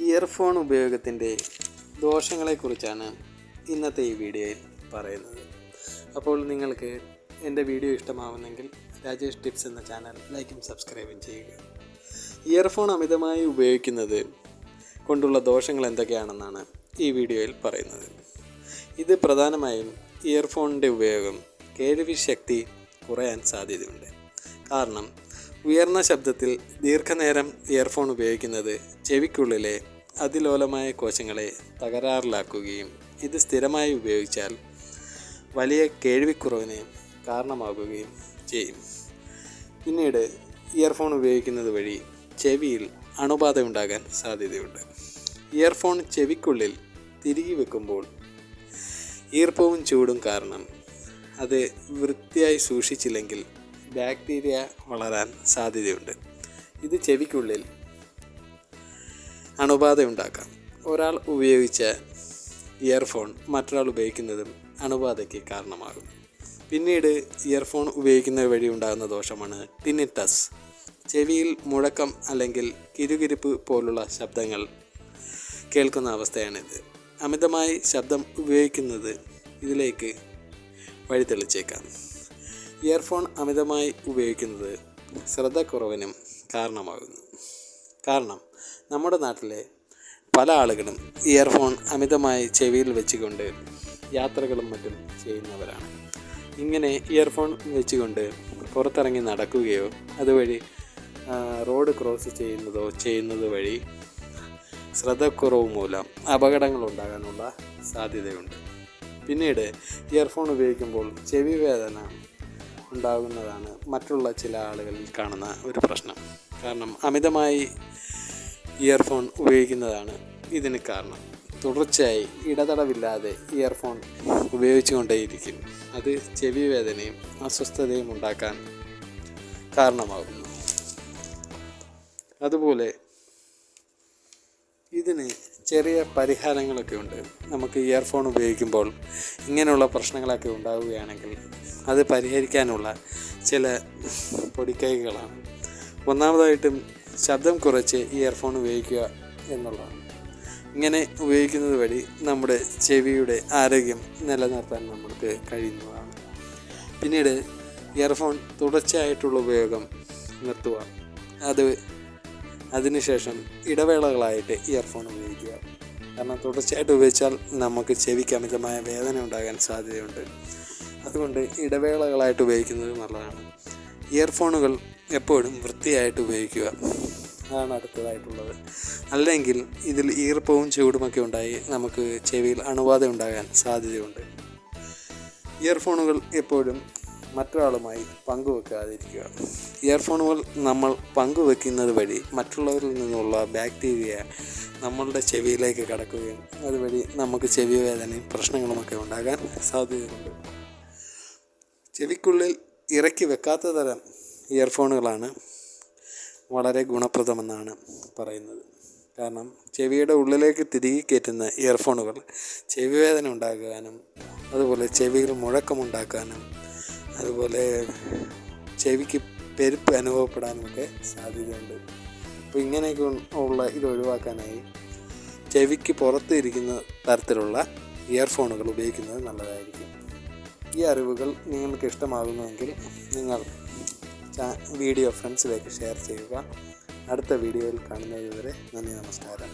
Earphone ഉപയോഗത്തിൻ്റെ ദോഷങ്ങളെക്കുറിച്ചാണ് ഇന്നത്തെ ഈ വീഡിയോയിൽ പറയുന്നത്. അപ്പോൾ നിങ്ങൾക്ക് എൻ്റെ വീഡിയോ ഇഷ്ടമാവുന്നെങ്കിൽ രാജേഷ് ടിപ്സ് എന്ന ചാനൽ ലൈക്കും സബ്സ്ക്രൈബും ചെയ്യുക. ഇയർഫോൺ അമിതമായി ഉപയോഗിക്കുന്നത് കൊണ്ടുള്ള ദോഷങ്ങൾ എന്തൊക്കെയാണെന്നാണ് ഈ വീഡിയോയിൽ പറയുന്നത്. ഇത് പ്രധാനമായും ഇയർഫോണിൻ്റെ ഉപയോഗം കേൾവി ശക്തി കുറയാൻ സാധ്യതയുണ്ട്. കാരണം ഉയർന്ന ശബ്ദത്തിൽ ദീർഘനേരം ഇയർഫോൺ ഉപയോഗിക്കുന്നത് ചെവിക്കുള്ളിലെ അതിലോലമായ കോശങ്ങളെ തകരാറിലാക്കുകയും ഇത് സ്ഥിരമായി ഉപയോഗിച്ചാൽ വലിയ കേൾവിക്കുറവിന് കാരണമാകുകയും ചെയ്യും. പിന്നീട് ഇയർഫോൺ ഉപയോഗിക്കുന്നത് വഴി ചെവിയിൽ അണുബാധ ഉണ്ടാകാൻ സാധ്യതയുണ്ട്. ഇയർഫോൺ ചെവിക്കുള്ളിൽ തിരികെ വെക്കുമ്പോൾ ഈർപ്പവും ചൂടും കാരണം അത് വൃത്തിയായി സൂക്ഷിച്ചില്ലെങ്കിൽ ബാക്ടീരിയ വളരാൻ സാധ്യതയുണ്ട്. ഇത് ചെവിക്കുള്ളിൽ അണുബാധ ഉണ്ടാക്കാം. ഒരാൾ ഉപയോഗിച്ച ഇയർഫോൺ മറ്റൊരാൾ ഉപയോഗിക്കുന്നതും അണുബാധയ്ക്ക് കാരണമാകും. പിന്നീട് ഇയർഫോൺ ഉപയോഗിക്കുന്നത് വഴി ഉണ്ടാകുന്ന ദോഷമാണ് ടിനിറ്റസ്. ചെവിയിൽ മുഴക്കം അല്ലെങ്കിൽ കിരുകിരിപ്പ് പോലുള്ള ശബ്ദങ്ങൾ കേൾക്കുന്ന അവസ്ഥയാണിത്. അമിതമായി ശബ്ദം ഉപയോഗിക്കുന്നത് ഇതിലേക്ക് വഴിതെളിച്ചേക്കാം. ഇയർഫോൺ അമിതമായി ഉപയോഗിക്കുന്നത് ശ്രദ്ധക്കുറവിനും കാരണമാകുന്നു. കാരണം നമ്മുടെ നാട്ടിലെ പല ആളുകളും ഇയർഫോൺ അമിതമായി ചെവിയിൽ വെച്ചുകൊണ്ട് യാത്രകളും മറ്റും ചെയ്യുന്നവരാണ്. ഇങ്ങനെ ഇയർഫോൺ വെച്ചുകൊണ്ട് പുറത്തിറങ്ങി നടക്കുകയോ അതുവഴി റോഡ് ക്രോസ് ചെയ്യുന്നത് വഴി ശ്രദ്ധക്കുറവ് മൂലം അപകടങ്ങൾ ഉണ്ടാകാനുള്ള സാധ്യതയുണ്ട്. പിന്നീട് ഇയർഫോൺ ഉപയോഗിക്കുമ്പോൾ ചെവി വേദന ഉണ്ടാകുന്നതാണ് മറ്റുള്ള ചില ആളുകളിൽ കാണുന്ന ഒരു പ്രശ്നം. കാരണം അമിതമായി ഇയർഫോൺ ഉപയോഗിക്കുന്നതാണ് ഇതിന് കാരണം. തുടർച്ചയായി ഇടതടവില്ലാതെ ഇയർഫോൺ ഉപയോഗിച്ചുകൊണ്ടേയിരിക്കും. അത് ചെവി വേദനയും അസ്വസ്ഥതയും ഉണ്ടാക്കാൻ കാരണമാകുന്നു. അതുപോലെ ഇതിന് ചെറിയ പരിഹാരങ്ങളൊക്കെ ഉണ്ട്. നമുക്ക് ഇയർഫോൺ ഉപയോഗിക്കുമ്പോൾ ഇങ്ങനെയുള്ള പ്രശ്നങ്ങളൊക്കെ ഉണ്ടാവുകയാണെങ്കിൽ അത് പരിഹരിക്കാനുള്ള ചില പൊടിക്കൈകളാണ്. ഒന്നാമതായിട്ടും ശബ്ദം കുറച്ച് ഇയർഫോൺ ഉപയോഗിക്കുക എന്നുള്ളതാണ്. ഇങ്ങനെ ഉപയോഗിക്കുന്നത് വഴി നമ്മുടെ ചെവിയുടെ ആരോഗ്യം നിലനിർത്താൻ നമുക്ക് കഴിയുന്നതാണ്. പിന്നീട് ഇയർഫോൺ തുടർച്ചയായിട്ടുള്ള ഉപയോഗം നിർത്തുക. അതിനുശേഷം ഇടവേളകളായിട്ട് ഇയർഫോൺ ഉപയോഗിക്കുക. കാരണം തുടർച്ചയായിട്ട് ഉപയോഗിച്ചാൽ നമുക്ക് ചെവിക്ക് അമിതമായ വേദന ഉണ്ടാകാൻ സാധ്യതയുണ്ട്. അതുകൊണ്ട് ഇടവേളകളായിട്ട് ഉപയോഗിക്കുന്നത് നല്ലതാണ്. ഇയർഫോണുകൾ എപ്പോഴും വൃത്തിയായിട്ട് ഉപയോഗിക്കുക, അതാണ് അടുത്തതായിട്ടുള്ളത്. അല്ലെങ്കിൽ ഇതിൽ ഈർപ്പവും ചൂടുമൊക്കെ ഉണ്ടായി നമുക്ക് ചെവിയിൽ അണുബാധ ഉണ്ടാകാൻ സാധ്യതയുണ്ട്. ഇയർഫോണുകൾ എപ്പോഴും മറ്റൊരാളുമായി പങ്കുവെക്കാതിരിക്കുക. ഇയർഫോണുകൾ നമ്മൾ പങ്കുവെക്കുന്നത് വഴി മറ്റുള്ളവരിൽ നിന്നുള്ള ബാക്ടീരിയ നമ്മളുടെ ചെവിയിലേക്ക് കടക്കുകയും അതുവഴി നമുക്ക് ചെവി വേദനയും പ്രശ്നങ്ങളുമൊക്കെ ഉണ്ടാകാൻ സാധ്യതയുണ്ട്. ചെവിക്കുള്ളിൽ ഇറക്കി വെക്കാത്ത തരം ഇയർഫോണുകളാണ് വളരെ ഗുണപ്രദമെന്നാണ് പറയുന്നത്. കാരണം ചെവിയുടെ ഉള്ളിലേക്ക് തിരികെ കയറ്റുന്ന ഇയർഫോണുകൾ ചെവി വേദന ഉണ്ടാകാനും അതുപോലെ ചെവിയിൽ മുഴക്കമുണ്ടാക്കാനും അതുപോലെ ചെവിക്ക് പെരുപ്പ് അനുഭവപ്പെടാനുമൊക്കെ സാധ്യതയുണ്ട്. അപ്പോൾ ഇങ്ങനെയൊക്കെ ഉള്ള ഇത് ഒഴിവാക്കാനായി ചെവിക്ക് പുറത്ത് ഇരിക്കുന്ന തരത്തിലുള്ള ഇയർഫോണുകൾ ഉപയോഗിക്കുന്നത് നല്ലതായിരിക്കും. ഈ അറിവുകൾ നിങ്ങൾക്ക് ഇഷ്ടമാകുന്നുവെങ്കിൽ നിങ്ങൾ വീഡിയോ ഫ്രണ്ട്സിലേക്ക് ഷെയർ ചെയ്യുക. അടുത്ത വീഡിയോയിൽ കാണുന്നതുവരെ നന്ദി, നമസ്കാരം.